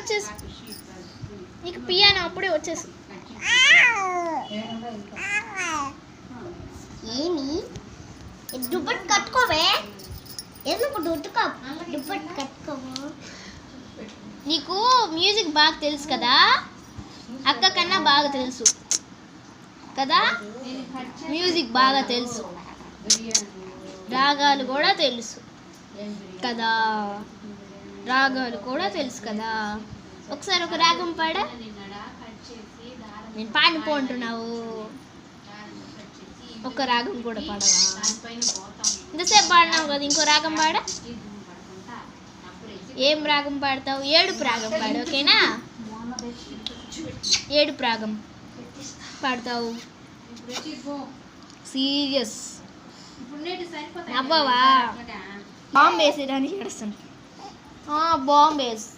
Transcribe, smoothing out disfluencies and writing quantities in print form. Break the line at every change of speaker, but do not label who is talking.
వచ్చేసి నీకు పియానో అప్పుడే వచ్చేసి.
ఏమి దుప్పటి కట్టుకోవే, ఎందుకు దుప్పటి కట్టుకోవు?
నీకు మ్యూజిక్ బాగా తెలుసు కదా, అక్క కన్నా బాగా తెలుసు కదా, మ్యూజిక్ బాగా తెలుసు, రాగాలు కూడా తెలుసు కదా, రాగాలు కూడా తెలుసు కదా. ఒకసారి ఒక రాగం పాడా. నేను పాడిపో అంటున్నావు, ఒక రాగం కూడా పాడవా? ఇంతసేపు పాడినావు కదా, ఇంకో రాగం పాడా. ఏం రాగం పాడతావు? ఏడుపు రాగం పాడు, ఓకేనా? ఏడుపు రాగం పాడతావు. సీరియస్ అవ్వవా? బాంబు వేసేదానికి ఏడుస్తాను. బాంబు వేస్తుంది.